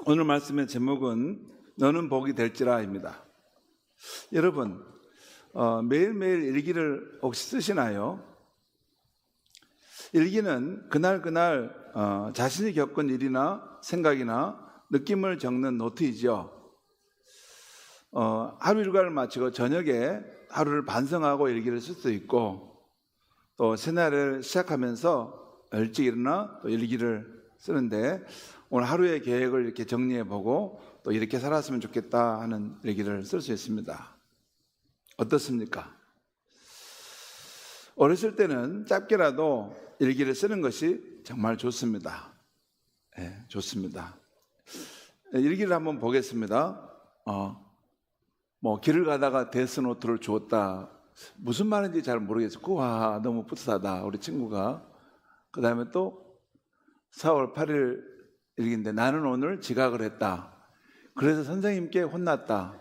오늘 말씀의 제목은 너는 복이 될지라입니다. 여러분, 매일매일 일기를 혹시 쓰시나요? 일기는 그날 자신이 겪은 일이나 생각이나 느낌을 적는 노트이죠. 하루 일과를 마치고 저녁에 하루를 반성하고 일기를 쓸 수도 있고, 또 새날을 시작하면서 일찍 일어나 또 일기를 쓰는데, 오늘 하루의 계획을 이렇게 정리해보고 또 이렇게 살았으면 좋겠다 하는 일기를 쓸 수 있습니다. 어떻습니까? 어렸을 때는 짧게라도 일기를 쓰는 것이 정말 좋습니다. 네, 좋습니다. 일기를 한번 보겠습니다. 길을 가다가 데스노트를 주었다. 무슨 말인지 잘 모르겠어요. 우와, 너무 뿌듯하다, 우리 친구가. 그 다음에 또 4월 8일 일기인데, 나는 오늘 지각을 했다. 그래서 선생님께 혼났다.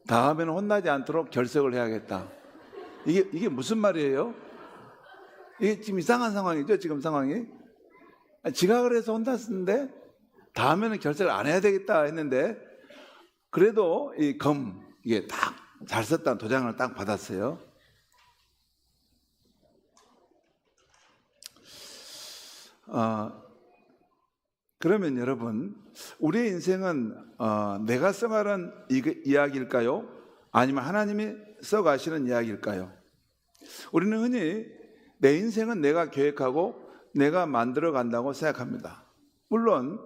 다음에는 혼나지 않도록 결석을 해야겠다. 이게 무슨 말이에요? 이게 지금 이상한 상황이죠, 지금 상황이. 지각을 해서 혼났는데 다음에는 결석을 안 해야 되겠다 했는데, 그래도 이게 딱 잘 썼다는 도장을 딱 받았어요. 그러면 여러분, 우리의 인생은 내가 써가는 이야기일까요? 아니면 하나님이 써가시는 이야기일까요? 우리는 흔히 내 인생은 내가 계획하고 내가 만들어 간다고 생각합니다. 물론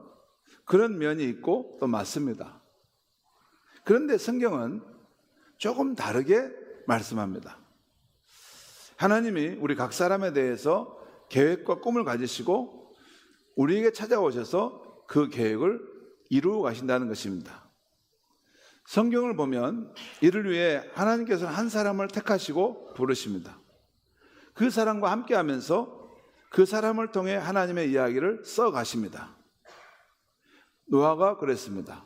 그런 면이 있고 또 맞습니다. 그런데 성경은 조금 다르게 말씀합니다. 하나님이 우리 각 사람에 대해서 계획과 꿈을 가지시고 우리에게 찾아오셔서 그 계획을 이루어 가신다는 것입니다. 성경을 보면 이를 위해 하나님께서는 한 사람을 택하시고 부르십니다. 그 사람과 함께 하면서 그 사람을 통해 하나님의 이야기를 써 가십니다. 노아가 그랬습니다.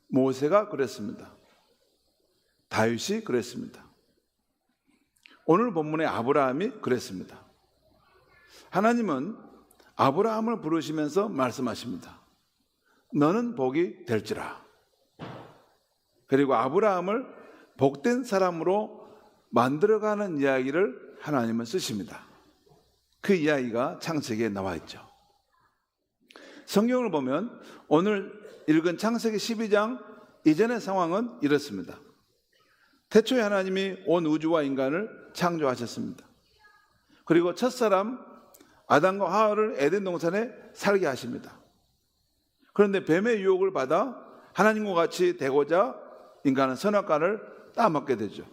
모세가 그랬습니다. 다윗이 그랬습니다. 오늘 본문의 아브라함이 그랬습니다. 하나님은 아브라함을 부르시면서 말씀하십니다. 너는 복이 될지라. 그리고 아브라함을 복된 사람으로 만들어가는 이야기를 하나님은 쓰십니다. 그 이야기가 창세기에 나와 있죠. 성경을 보면 오늘 읽은 창세기 12장 이전의 상황은 이렇습니다. 태초에 하나님이 온 우주와 인간을 창조하셨습니다. 그리고 첫사람 아담과 하와를 에덴 동산에 살게 하십니다. 그런데 뱀의 유혹을 받아 하나님과 같이 되고자 인간은 선악과를 따먹게 되죠.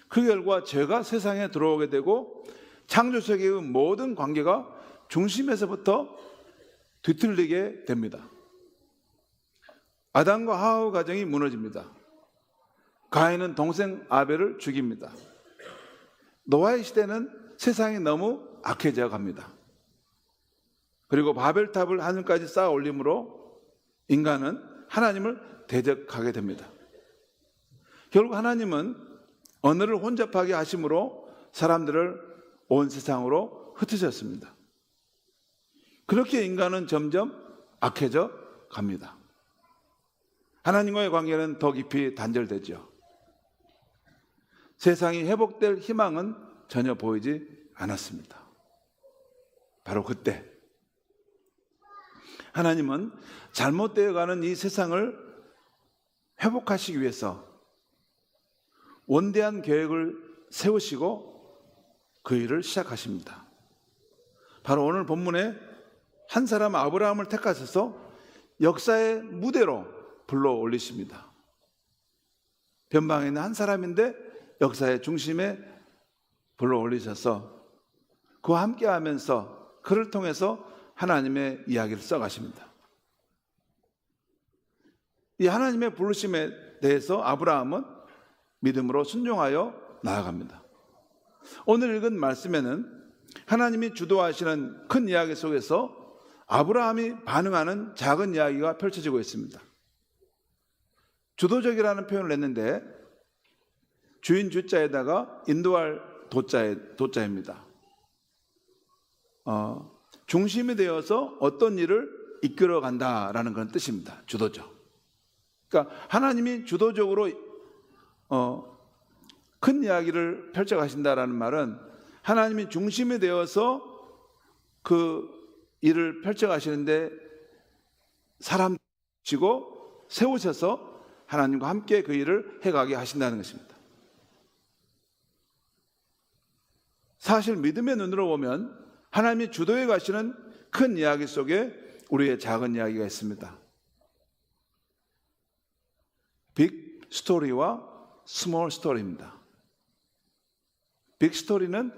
그 결과 죄가 세상에 들어오게 되고 창조 세계의 모든 관계가 중심에서부터 뒤틀리게 됩니다. 아담과 하와 가정이 무너집니다. 가인은 동생 아벨을 죽입니다. 노아의 시대는 세상이 너무 악해져 갑니다. 그리고 바벨탑을 하늘까지 쌓아 올림으로 인간은 하나님을 대적하게 됩니다. 결국 하나님은 언어를 혼잡하게 하심으로 사람들을 온 세상으로 흩으셨습니다. 그렇게 인간은 점점 악해져 갑니다. 하나님과의 관계는 더 깊이 단절되죠. 세상이 회복될 희망은 전혀 보이지 않았습니다. 바로 그때 하나님은 잘못되어가는 이 세상을 회복하시기 위해서 원대한 계획을 세우시고 그 일을 시작하십니다. 바로 오늘 본문에 한 사람 아브라함을 택하셔서 역사의 무대로 불러 올리십니다. 변방에 있는 한 사람인데 역사의 중심에 불러 올리셔서 그와 함께 하면서 그를 통해서 하나님의 이야기를 써가십니다. 이 하나님의 부르심에 대해서 아브라함은 믿음으로 순종하여 나아갑니다. 오늘 읽은 말씀에는 하나님이 주도하시는 큰 이야기 속에서 아브라함이 반응하는 작은 이야기가 펼쳐지고 있습니다. 주도적이라는 표현을 냈는데 주인 주자에다가 인도할 도자입니다. 중심이 되어서 어떤 일을 이끌어 간다라는 그런 뜻입니다. 주도적. 그러니까 하나님이 주도적으로 큰 이야기를 펼쳐가신다라는 말은 하나님이 중심이 되어서 그 일을 펼쳐가시는데 사람 치고 세우셔서 하나님과 함께 그 일을 해가게 하신다는 것입니다. 사실 믿음의 눈으로 보면 하나님이 주도해 가시는 큰 이야기 속에 우리의 작은 이야기가 있습니다. 빅 스토리와 스몰 스토리입니다. 빅 스토리는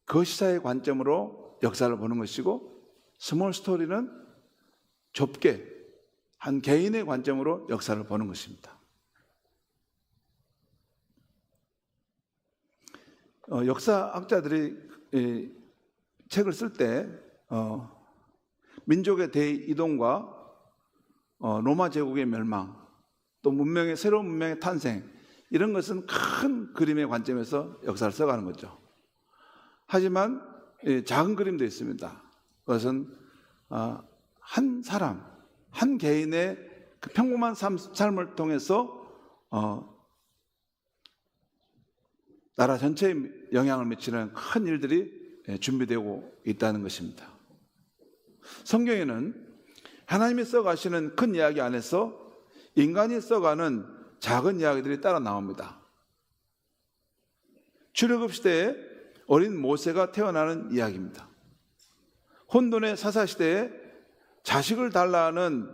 그 시사의 관점으로 역사를 보는 것이고, 스몰 스토리는 좁게 한 개인의 관점으로 역사를 보는 것입니다. 역사학자들이 책을 쓸 때 민족의 대이동과 로마 제국의 멸망, 또 새로운 문명의 탄생, 이런 것은 큰 그림의 관점에서 역사를 써가는 거죠. 하지만 작은 그림도 있습니다. 그것은 한 사람, 한 개인의 그 평범한 삶을 통해서 나라 전체에 영향을 미치는 큰 일들이 준비되고 있다는 것입니다. 성경에는 하나님이 써가시는 큰 이야기 안에서 인간이 써가는 작은 이야기들이 따라 나옵니다. 출애굽 시대에 어린 모세가 태어나는 이야기입니다. 혼돈의 사사시대에 자식을 달라는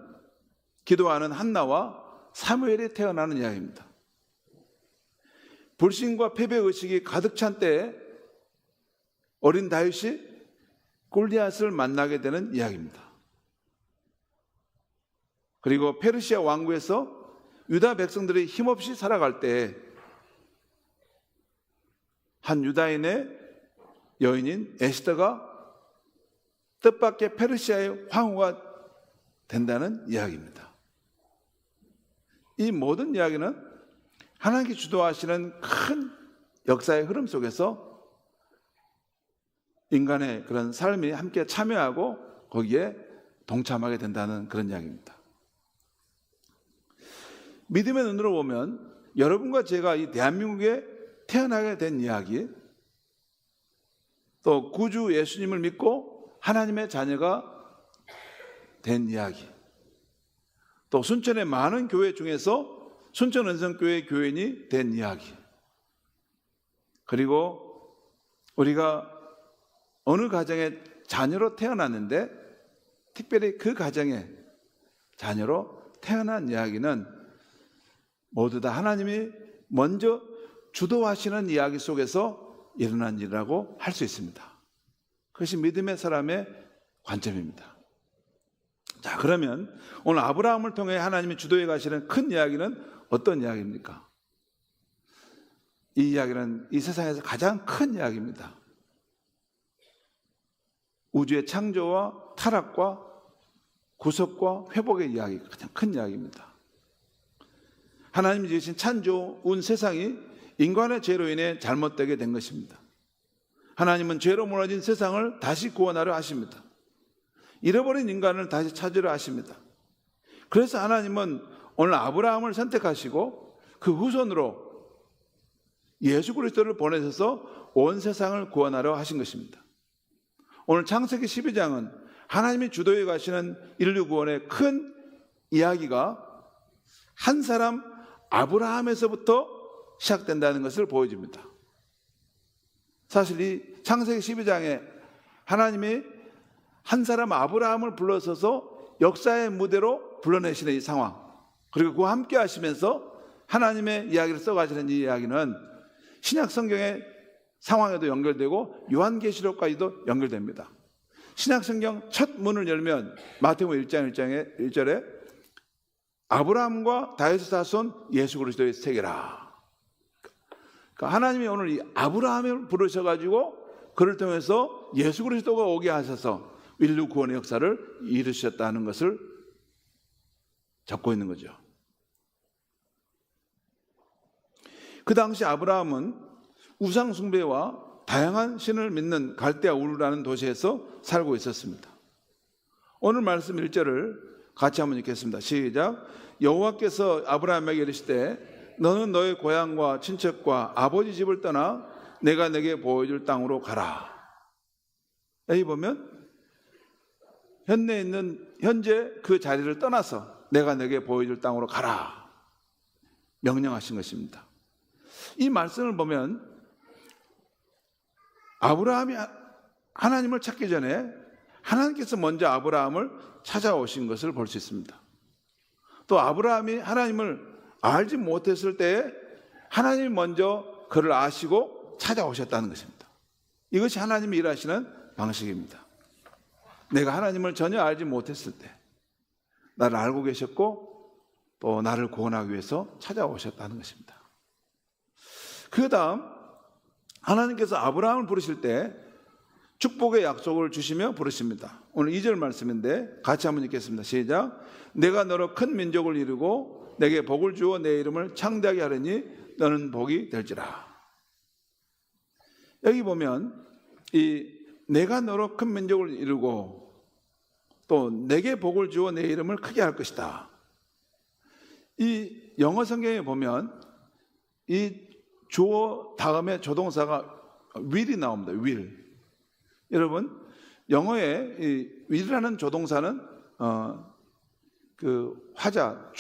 기도하는 한나와 사무엘이 태어나는 이야기입니다. 불신과 패배의식이 가득 찬 때에 어린 다윗이 골리앗을 만나게 되는 이야기입니다. 그리고 페르시아 왕국에서 유다 백성들이 힘없이 살아갈 때 한 유다인의 여인인 에스더가 뜻밖의 페르시아의 황후가 된다는 이야기입니다. 이 모든 이야기는 하나님께 주도하시는 큰 역사의 흐름 속에서 인간의 그런 삶이 함께 참여하고 거기에 동참하게 된다는 그런 이야기입니다. 믿음의 눈으로 보면 여러분과 제가 이 대한민국에 태어나게 된 이야기, 또 구주 예수님을 믿고 하나님의 자녀가 된 이야기, 또 순천의 많은 교회 중에서 순천은성교회 교인이 된 이야기, 그리고 우리가 어느 가정의 자녀로 태어났는데 특별히 그 가정의 자녀로 태어난 이야기는 모두 다 하나님이 먼저 주도하시는 이야기 속에서 일어난 일이라고 할 수 있습니다. 그것이 믿음의 사람의 관점입니다. 자, 그러면 오늘 아브라함을 통해 하나님이 주도해 가시는 큰 이야기는 어떤 이야기입니까? 이 이야기는 이 세상에서 가장 큰 이야기입니다. 우주의 창조와 타락과 구속과 회복의 이야기가 가장 큰 이야기입니다. 하나님이 지으신 찬조운 세상이 인간의 죄로 인해 잘못되게 된 것입니다. 하나님은 죄로 무너진 세상을 다시 구원하려 하십니다. 잃어버린 인간을 다시 찾으려 하십니다. 그래서 하나님은 오늘 아브라함을 선택하시고 그 후손으로 예수 그리스도를 보내셔서 온 세상을 구원하려 하신 것입니다. 오늘 창세기 12장은 하나님이 주도해 가시는 인류 구원의 큰 이야기가 한 사람 아브라함에서부터 시작된다는 것을 보여줍니다. 사실 이 창세기 12장에 하나님이 한 사람 아브라함을 불러서서 역사의 무대로 불러내시는 이 상황, 그리고 그와 함께 하시면서 하나님의 이야기를 써가시는 이 이야기는 신약 성경의 상황에도 연결되고 요한계시록까지도 연결됩니다. 신약 성경 첫 문을 열면 마태복음 1장 1절에 아브라함과 다윗의 자손 예수 그리스도의 세계라. 그러니까 하나님이 오늘 이 아브라함을 부르셔가지고 그를 통해서 예수 그리스도가 오게 하셔서 인류 구원의 역사를 이루셨다는 것을 적고 있는 거죠. 그 당시 아브라함은 우상 숭배와 다양한 신을 믿는 갈대아 우르라는 도시에서 살고 있었습니다. 오늘 말씀 1절을 같이 한번 읽겠습니다. 시작. 여호와께서 아브라함에게 이르시되 너는 너의 고향과 친척과 아버지 집을 떠나 내가 내게 보여줄 땅으로 가라. 여기 보면 현재 그 자리를 떠나서 내가 내게 보여줄 땅으로 가라 명령하신 것입니다. 이 말씀을 보면 아브라함이 하나님을 찾기 전에 하나님께서 먼저 아브라함을 찾아오신 것을 볼 수 있습니다. 또 아브라함이 하나님을 알지 못했을 때에 하나님이 먼저 그를 아시고 찾아오셨다는 것입니다. 이것이 하나님이 일하시는 방식입니다. 내가 하나님을 전혀 알지 못했을 때 나를 알고 계셨고 또 나를 구원하기 위해서 찾아오셨다는 것입니다. 그 다음 하나님께서 아브라함을 부르실 때 축복의 약속을 주시며 부르십니다. 오늘 2절 말씀인데 같이 한번 읽겠습니다. 시작. 내가 너로 큰 민족을 이루고 내게 복을 주어 내 이름을 창대하게 하려니 너는 복이 될지라. 여기 보면 이 내가 너로 큰 민족을 이루고 또 내게 복을 주어 내 이름을 크게 할 것이다. 이 영어 성경에 보면 이 주어 다음에 조동사가 will이 나옵니다. will. 여러분 영어에 이 will이라는 조동사는 그 화자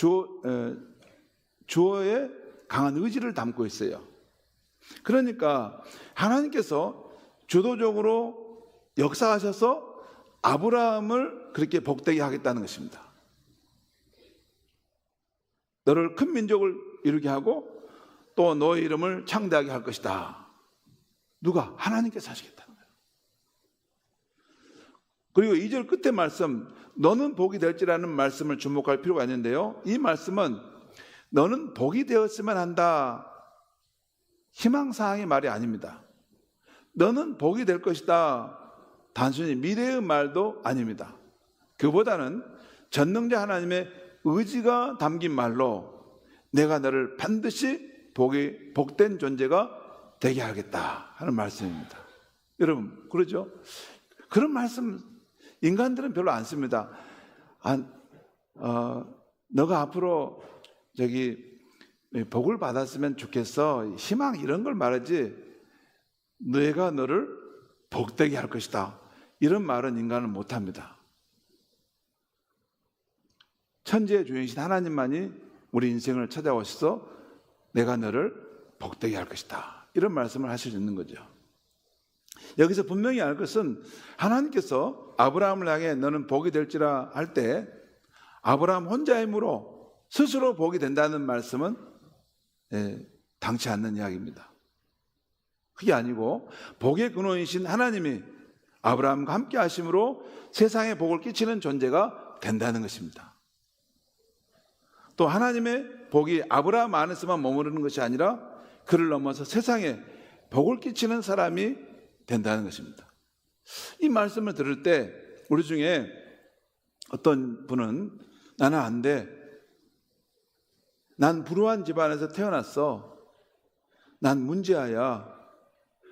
주어의 강한 의지를 담고 있어요. 그러니까 하나님께서 주도적으로 역사하셔서 아브라함을 그렇게 복되게 하겠다는 것입니다. 너를 큰 민족을 이루게 하고 또 너의 이름을 창대하게 할 것이다. 누가? 하나님께서 하시겠다는 거예요. 그리고 2절 끝에 말씀 너는 복이 될지라는 말씀을 주목할 필요가 있는데요, 이 말씀은 너는 복이 되었으면 한다 희망사항의 말이 아닙니다. 너는 복이 될 것이다 단순히 미래의 말도 아닙니다. 그보다는 전능자 하나님의 의지가 담긴 말로 내가 너를 반드시 복된 존재가 되게 하겠다 하는 말씀입니다. 여러분 그러죠? 그런 말씀 인간들은 별로 안 씁니다. 너가 앞으로 복을 받았으면 좋겠어 희망 이런 걸 말하지 내가 너를 복되게 할 것이다 이런 말은 인간은 못합니다. 천지의 주인이신 하나님만이 우리 인생을 찾아오셔서 내가 너를 복되게 할 것이다 이런 말씀을 하실 수 있는 거죠. 여기서 분명히 알 것은 하나님께서 아브라함을 향해 너는 복이 될지라 할 때 아브라함 혼자 힘으로 스스로 복이 된다는 말씀은 당치 않는 이야기입니다. 그게 아니고 복의 근원이신 하나님이 아브라함과 함께 하심으로 세상에 복을 끼치는 존재가 된다는 것입니다. 또 하나님의 복이 아브라함 안에서만 머무르는 것이 아니라 그를 넘어서 세상에 복을 끼치는 사람이 된다는 것입니다. 이 말씀을 들을 때 우리 중에 어떤 분은 나는 안 돼. 난 불우한 집안에서 태어났어. 난 문제아야.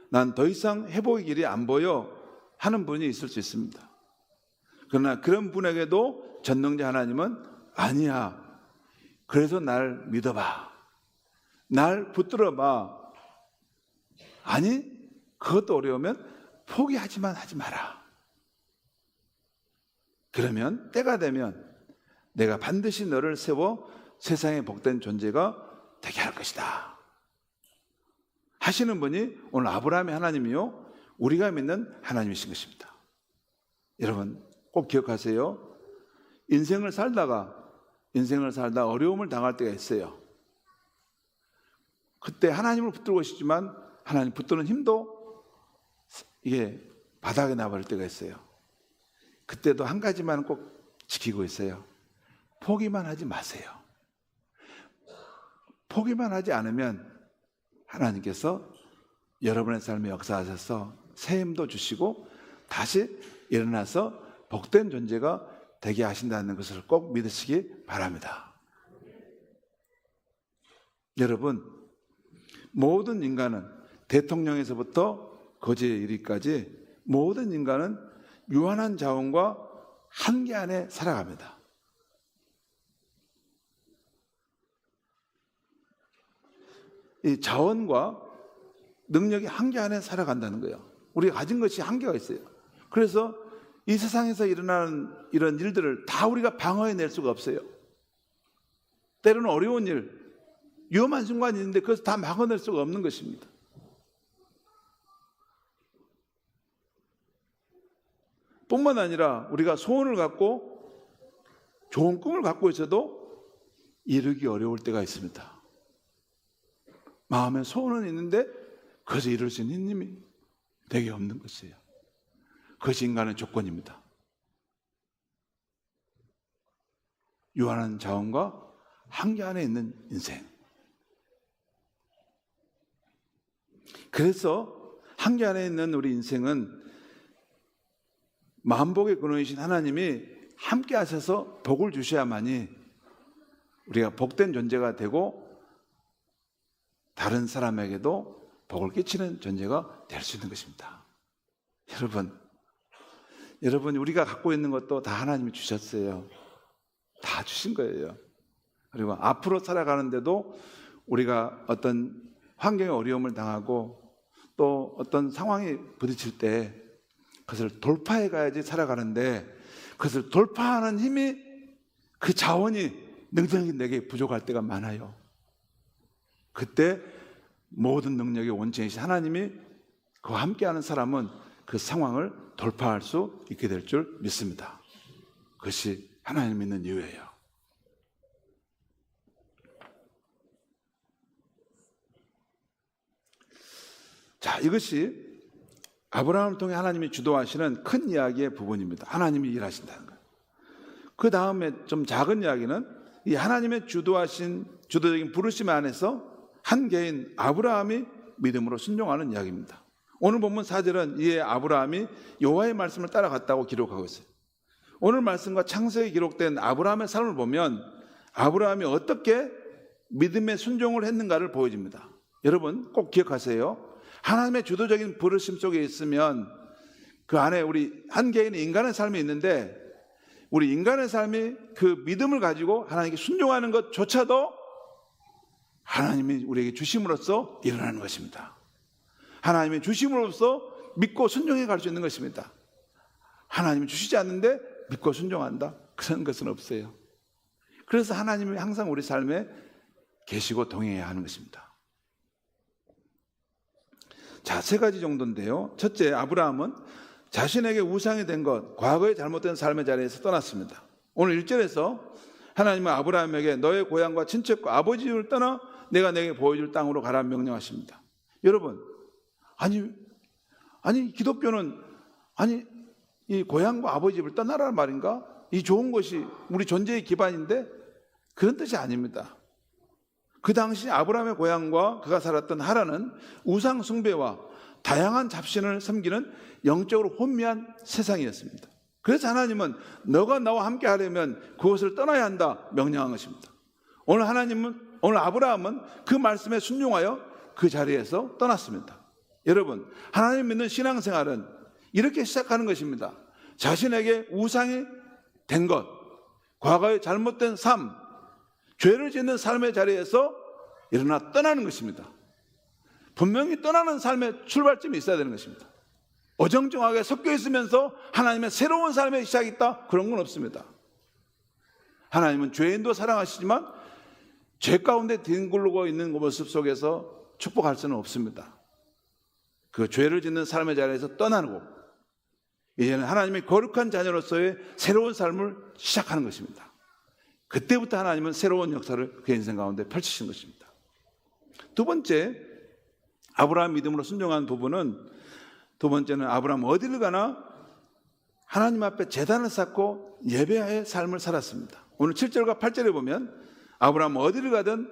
난 더 이상 회복의 길이 안 보여 하는 분이 있을 수 있습니다. 그러나 그런 분에게도 전능자 하나님은 아니야. 그래서 날 믿어봐. 날 붙들어봐. 아니 그것도 어려우면 포기하지만 하지 마라. 그러면 때가 되면 내가 반드시 너를 세워 세상에 복된 존재가 되게 할 것이다 하시는 분이 오늘 아브라함의 하나님이요 우리가 믿는 하나님이신 것입니다. 여러분 꼭 기억하세요. 인생을 살다 어려움을 당할 때가 있어요. 그때 하나님을 붙들고 싶지만 하나님 붙드는 힘도 이게 바닥에 나버릴 때가 있어요. 그때도 한 가지만 꼭 지키고 있어요. 포기만 하지 마세요. 포기만 하지 않으면 하나님께서 여러분의 삶에 역사하셔서 새 힘도 주시고 다시 일어나서 복된 존재가 되게 하신다는 것을 꼭 믿으시기 바랍니다. 여러분 모든 인간은 대통령에서부터 거지에 이르기까지 모든 인간은 유한한 자원과 한계 안에 살아갑니다. 이 자원과 능력이 한계 안에 살아간다는 거예요. 우리가 가진 것이 한계가 있어요. 그래서 이 세상에서 일어나는 이런 일들을 다 우리가 방어해낼 수가 없어요. 때로는 어려운 일, 위험한 순간이 있는데 그것을 다 막아낼 수가 없는 것입니다. 뿐만 아니라 우리가 소원을 갖고 좋은 꿈을 갖고 있어도 이루기 어려울 때가 있습니다. 마음에 소원은 있는데 그것을 이룰 수 있는 힘이 되게 없는 것이에요. 그것이 인간의 조건입니다. 유한한 자원과 한계 안에 있는 인생. 그래서 한계 안에 있는 우리 인생은 만복의 근원이신 하나님이 함께 하셔서 복을 주셔야만이 우리가 복된 존재가 되고 다른 사람에게도 복을 끼치는 존재가 될 수 있는 것입니다. 여러분 우리가 갖고 있는 것도 다 하나님이 주셨어요. 다 주신 거예요. 그리고 앞으로 살아가는데도 우리가 어떤 환경의 어려움을 당하고 또 어떤 상황에 부딪힐 때 그것을 돌파해 가야지 살아가는데 그것을 돌파하는 힘이 그 자원이 능력이 내게 부족할 때가 많아요. 그때 모든 능력의 원천이신 하나님이 그와 함께하는 사람은 그 상황을 돌파할 수 있게 될 줄 믿습니다. 그것이 하나님 믿는 이유예요. 자, 이것이 아브라함을 통해 하나님이 주도하시는 큰 이야기의 부분입니다. 하나님이 일하신다는 거예요. 그 다음에 좀 작은 이야기는 이 하나님의 주도적인 부르심 안에서 한 개인 아브라함이 믿음으로 순종하는 이야기입니다. 오늘 본문 4절은 이에 아브라함이 여호와의 말씀을 따라갔다고 기록하고 있어요. 오늘 말씀과 창세기에 기록된 아브라함의 삶을 보면 아브라함이 어떻게 믿음의 순종을 했는가를 보여줍니다. 여러분 꼭 기억하세요. 하나님의 주도적인 부르심 속에 있으면 그 안에 우리 한 개인의 인간의 삶이 있는데 우리 인간의 삶이 그 믿음을 가지고 하나님께 순종하는 것조차도 하나님이 우리에게 주심으로써 일어나는 것입니다. 하나님의 주심으로써 믿고 순종해 갈 수 있는 것입니다. 하나님이 주시지 않는데 믿고 순종한다? 그런 것은 없어요. 그래서 하나님이 항상 우리 삶에 계시고 동행해야 하는 것입니다. 자, 세 가지 정도인데요. 첫째, 아브라함은 자신에게 우상이 된 것, 과거의 잘못된 삶의 자리에서 떠났습니다. 오늘 1절에서 하나님은 아브라함에게 너의 고향과 친척과 아버지 집을 떠나 내가 내게 보여줄 땅으로 가라 명령하십니다. 여러분, 아니 기독교는 이 고향과 아버지 집을 떠나라는 말인가? 이 좋은 것이 우리 존재의 기반인데 그런 뜻이 아닙니다. 그 당시 아브라함의 고향과 그가 살았던 하란은 우상 숭배와 다양한 잡신을 섬기는 영적으로 혼미한 세상이었습니다. 그래서 하나님은 너가 나와 함께 하려면 그것을 떠나야 한다 명령한 것입니다. 오늘 아브라함은 그 말씀에 순종하여 그 자리에서 떠났습니다. 여러분, 하나님 믿는 신앙생활은 이렇게 시작하는 것입니다. 자신에게 우상이 된 것, 과거의 잘못된 삶, 죄를 짓는 삶의 자리에서 일어나 떠나는 것입니다. 분명히 떠나는 삶의 출발점이 있어야 되는 것입니다. 어정쩡하게 섞여 있으면서 하나님의 새로운 삶의 시작이 있다? 그런 건 없습니다. 하나님은 죄인도 사랑하시지만 죄 가운데 뒹굴고 있는 모습 속에서 축복할 수는 없습니다. 그 죄를 짓는 삶의 자리에서 떠나고 이제는 하나님의 거룩한 자녀로서의 새로운 삶을 시작하는 것입니다. 그때부터 하나님은 새로운 역사를 그 인생 가운데 펼치신 것입니다. 두 번째, 아브라함 믿음으로 순종한 부분은 두 번째는 아브라함 어디를 가나 하나님 앞에 제단을 쌓고 예배의 삶을 살았습니다. 오늘 7절과 8절에 보면 아브라함 어디를 가든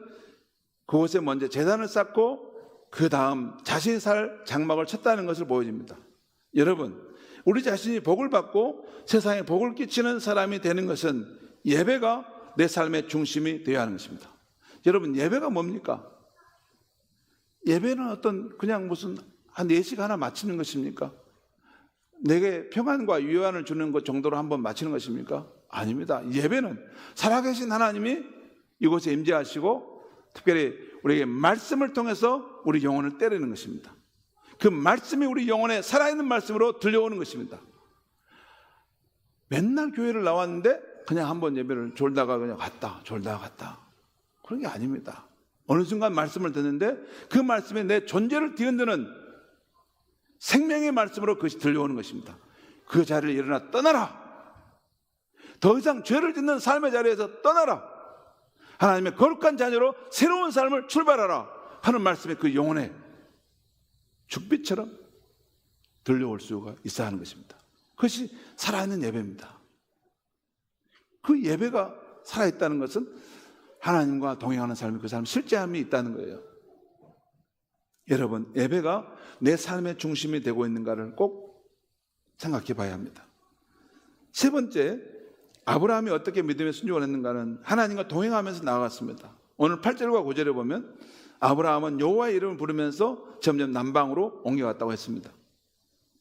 그곳에 먼저 제단을 쌓고 그 다음 자신이 살 장막을 쳤다는 것을 보여줍니다. 여러분, 우리 자신이 복을 받고 세상에 복을 끼치는 사람이 되는 것은 예배가 내 삶의 중심이 되어야 하는 것입니다. 여러분, 예배가 뭡니까? 예배는 그냥 무슨 한 예식 하나 마치는 것입니까? 내게 평안과 위안을 주는 것 정도로 한번 마치는 것입니까? 아닙니다. 예배는 살아계신 하나님이 이곳에 임재하시고 특별히 우리에게 말씀을 통해서 우리 영혼을 때리는 것입니다. 그 말씀이 우리 영혼에 살아있는 말씀으로 들려오는 것입니다. 맨날 교회를 나왔는데 그냥 한번 예배를 졸다가 그냥 졸다가 갔다. 그런 게 아닙니다. 어느 순간 말씀을 듣는데 그 말씀이 내 존재를 뒤흔드는 생명의 말씀으로 그것이 들려오는 것입니다. 그 자리를 일어나 떠나라. 더 이상 죄를 짓는 삶의 자리에서 떠나라. 하나님의 거룩한 자녀로 새로운 삶을 출발하라 하는 말씀이 그 영혼에 죽빛처럼 들려올 수가 있어야 하는 것입니다. 그것이 살아있는 예배입니다. 그 예배가 살아있다는 것은 하나님과 동행하는 삶이 그 삶 실제함이 있다는 거예요. 여러분, 예배가 내 삶의 중심이 되고 있는가를 꼭 생각해 봐야 합니다. 세 번째, 아브라함이 어떻게 믿음의 순종을 했는가는 하나님과 동행하면서 나아갔습니다. 오늘 8절과 9절에 보면 아브라함은 여호와의 이름을 부르면서 점점 남방으로 옮겨갔다고 했습니다.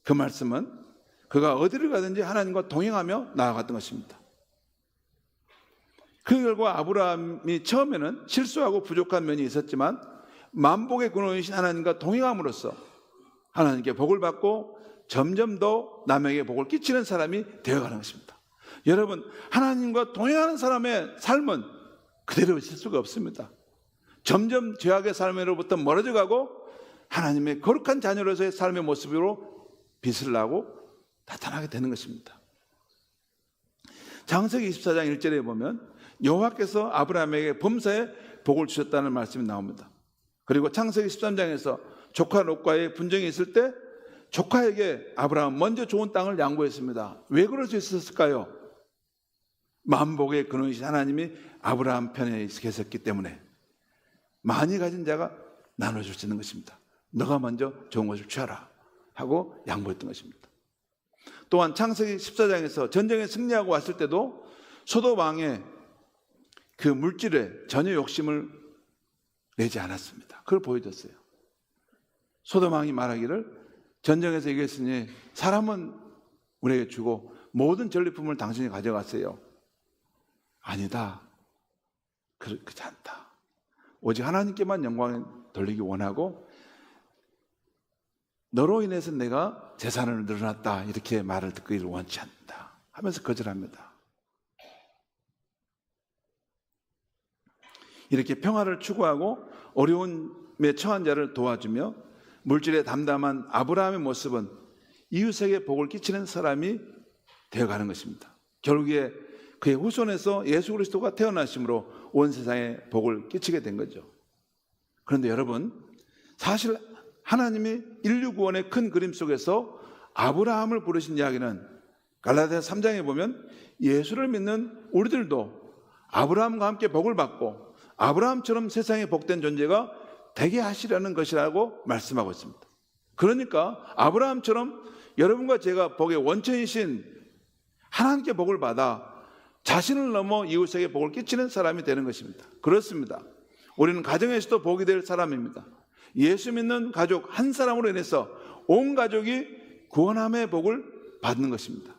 그 말씀은 그가 어디를 가든지 하나님과 동행하며 나아갔던 것입니다. 그 결과 아브라함이 처음에는 실수하고 부족한 면이 있었지만 만복의 근원이신 하나님과 동행함으로써 하나님께 복을 받고 점점 더 남에게 복을 끼치는 사람이 되어가는 것입니다. 여러분, 하나님과 동행하는 사람의 삶은 그대로 있을 수가 없습니다. 점점 죄악의 삶으로부터 멀어져 가고 하나님의 거룩한 자녀로서의 삶의 모습으로 빛을 나고 나타나게 되는 것입니다. 창세기 24장 1절에 보면 여호와께서 아브라함에게 범사에 복을 주셨다는 말씀이 나옵니다. 그리고 창세기 13장에서 조카 롯과의 분쟁이 있을 때 조카에게 아브라함 먼저 좋은 땅을 양보했습니다. 왜 그럴 수 있었을까요? 만복의 근원이신 하나님이 아브라함 편에 계셨기 때문에 많이 가진 자가 나눠줄 수 있는 것입니다. 너가 먼저 좋은 것을 취하라 하고 양보했던 것입니다. 또한 창세기 14장에서 전쟁에 승리하고 왔을 때도 소돔 왕의 그 물질에 전혀 욕심을 내지 않았습니다. 그걸 보여줬어요. 소돔 왕이 말하기를 전쟁에서 이겼으니 사람은 우리에게 주고 모든 전리품을 당신이 가져갔어요. 아니다. 그렇지 않다. 오직 하나님께만 영광을 돌리기 원하고 너로 인해서 내가 재산을 늘어났다 이렇게 말을 듣기를 원치 않다 하면서 거절합니다. 이렇게 평화를 추구하고 어려움에 처한 자를 도와주며 물질에 담담한 아브라함의 모습은 이웃에게 복을 끼치는 사람이 되어가는 것입니다. 결국에 그의 후손에서 예수 그리스도가 태어나심으로 온 세상에 복을 끼치게 된 거죠. 그런데 여러분, 사실 하나님이 인류 구원의 큰 그림 속에서 아브라함을 부르신 이야기는 갈라디아서 3장에 보면 예수를 믿는 우리들도 아브라함과 함께 복을 받고 아브라함처럼 세상에 복된 존재가 되게 하시려는 것이라고 말씀하고 있습니다. 그러니까 아브라함처럼 여러분과 제가 복의 원천이신 하나님께 복을 받아 자신을 넘어 이웃에게 복을 끼치는 사람이 되는 것입니다. 그렇습니다. 우리는 가정에서도 복이 될 사람입니다. 예수 믿는 가족 한 사람으로 인해서 온 가족이 구원함의 복을 받는 것입니다.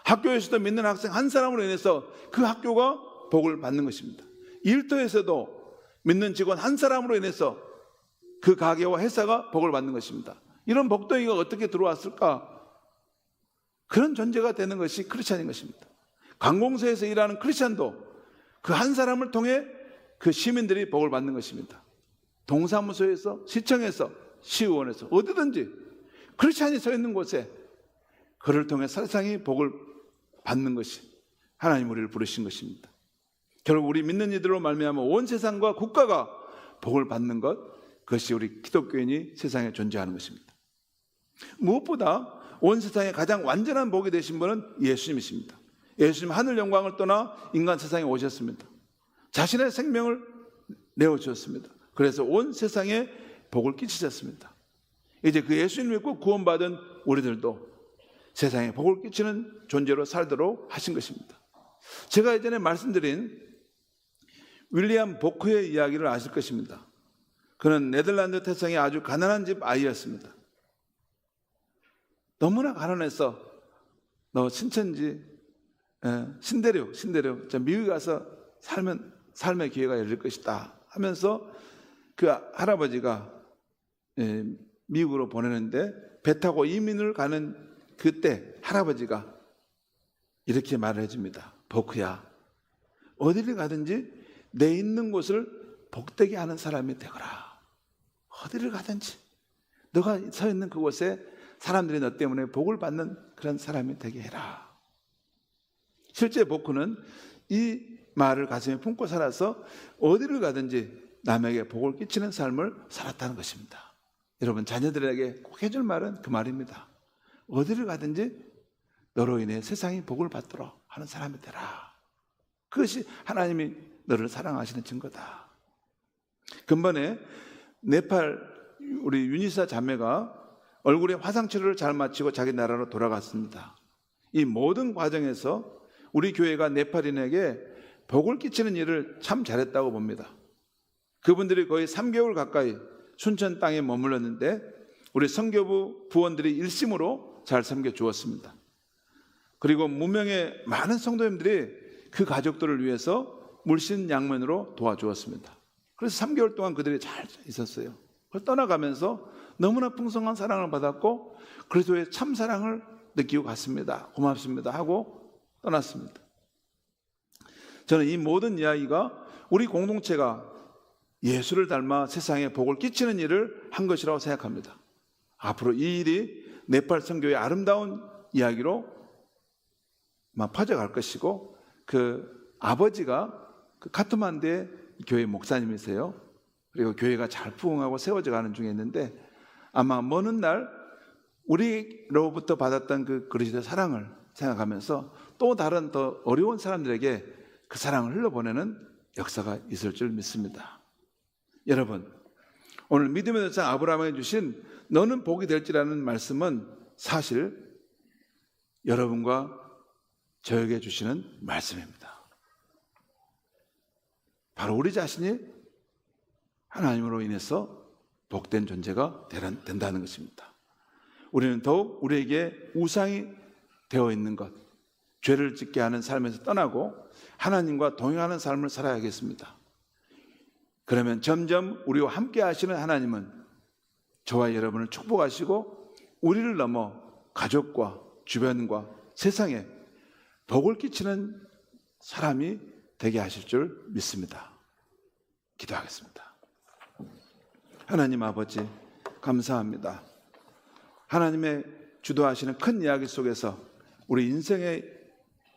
학교에서도 믿는 학생 한 사람으로 인해서 그 학교가 복을 받는 것입니다. 일터에서도 믿는 직원 한 사람으로 인해서 그 가게와 회사가 복을 받는 것입니다. 이런 복덩이가 어떻게 들어왔을까? 그런 존재가 되는 것이 크리스찬인 것입니다. 관공서에서 일하는 크리스찬도 그 한 사람을 통해 그 시민들이 복을 받는 것입니다. 동사무소에서, 시청에서, 시의원에서 어디든지 크리스찬이 서 있는 곳에 그를 통해 세상이 복을 받는 것이 하나님 우리를 부르신 것입니다. 결국 우리 믿는 이들로 말미암아 온 세상과 국가가 복을 받는 것, 그것이 우리 기독교인이 세상에 존재하는 것입니다. 무엇보다 온 세상에 가장 완전한 복이 되신 분은 예수님이십니다. 예수님 하늘 영광을 떠나 인간 세상에 오셨습니다. 자신의 생명을 내어주셨습니다. 그래서 온 세상에 복을 끼치셨습니다. 이제 그 예수님 믿고 구원받은 우리들도 세상에 복을 끼치는 존재로 살도록 하신 것입니다. 제가 예전에 말씀드린 윌리엄 보크의 이야기를 아실 것입니다. 그는 네덜란드 태생의 아주 가난한 집 아이였습니다. 너무나 가난해서 너 신천지 신대륙 미국에 가서 살면 삶의 기회가 열릴 것이다 하면서 그 할아버지가 미국으로 보내는데 배 타고 이민을 가는 그때 할아버지가 이렇게 말을 해줍니다. 보크야, 어디를 가든지 내 있는 곳을 복되게 하는 사람이 되거라. 어디를 가든지 너가 서 있는 그곳에 사람들이 너 때문에 복을 받는 그런 사람이 되게 해라. 실제 보크는 이 말을 가슴에 품고 살아서 어디를 가든지 남에게 복을 끼치는 삶을 살았다는 것입니다. 여러분, 자녀들에게 꼭 해줄 말은 그 말입니다. 어디를 가든지 너로 인해 세상이 복을 받도록 하는 사람이 되라. 그것이 하나님이 너를 사랑하시는 증거다. 근본에 네팔 우리 유니사 자매가 얼굴에 화상치료를 잘 마치고 자기 나라로 돌아갔습니다. 이 모든 과정에서 우리 교회가 네팔인에게 복을 끼치는 일을 참 잘했다고 봅니다. 그분들이 거의 3개월 가까이 순천 땅에 머물렀는데 우리 선교부 부원들이 일심으로 잘 섬겨 주었습니다. 그리고 무명의 많은 성도님들이 그 가족들을 위해서 물신 양면으로 도와주었습니다. 그래서 3개월 동안 그들이 잘 있었어요. 그래서 떠나가면서 너무나 풍성한 사랑을 받았고 그리스도의 참 사랑을 느끼고 갔습니다. 고맙습니다 하고 떠났습니다. 저는 이 모든 이야기가 우리 공동체가 예수를 닮아 세상에 복을 끼치는 일을 한 것이라고 생각합니다. 앞으로 이 일이 네팔 선교의 아름다운 이야기로 퍼져갈 것이고 그 아버지가 그 카트만두의 교회 목사님이세요. 그리고 교회가 잘 부흥하고 세워져 가는 중에 있는데 아마 먼 날 우리로부터 받았던 그 그리스도의 사랑을 생각하면서 또 다른 더 어려운 사람들에게 그 사랑을 흘려보내는 역사가 있을 줄 믿습니다. 여러분, 오늘 믿음의 대상 아브라함에게 주신 너는 복이 될지라는 말씀은 사실 여러분과 저에게 주시는 말씀입니다. 바로 우리 자신이 하나님으로 인해서 복된 존재가 된다는 것입니다. 우리는 더욱 우리에게 우상이 되어 있는 것, 죄를 짓게 하는 삶에서 떠나고 하나님과 동행하는 삶을 살아야겠습니다. 그러면 점점 우리와 함께 하시는 하나님은 저와 여러분을 축복하시고 우리를 넘어 가족과 주변과 세상에 복을 끼치는 사람이 되게 하실 줄 믿습니다. 기도하겠습니다. 하나님 아버지, 감사합니다. 하나님의 주도하시는 큰 이야기 속에서 우리 인생의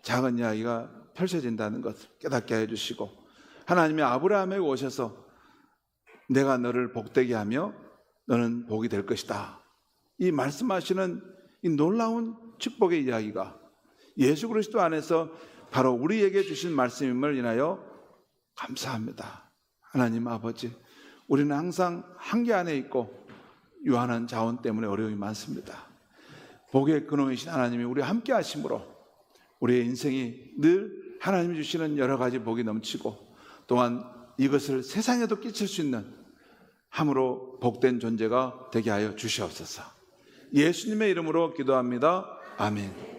작은 이야기가 펼쳐진다는 것을 깨닫게 해주시고 하나님이 아브라함에게 오셔서 내가 너를 복되게 하며 너는 복이 될 것이다, 이 말씀하시는 이 놀라운 축복의 이야기가 예수 그리스도 안에서 바로 우리에게 주신 말씀임을 인하여 감사합니다. 하나님 아버지, 우리는 항상 한계 안에 있고 유한한 자원 때문에 어려움이 많습니다. 복의 근원이신 하나님이 우리와 함께 하심으로 우리의 인생이 늘 하나님이 주시는 여러 가지 복이 넘치고 또한 이것을 세상에도 끼칠 수 있는 함으로 복된 존재가 되게 하여 주시옵소서. 예수님의 이름으로 기도합니다. 아멘.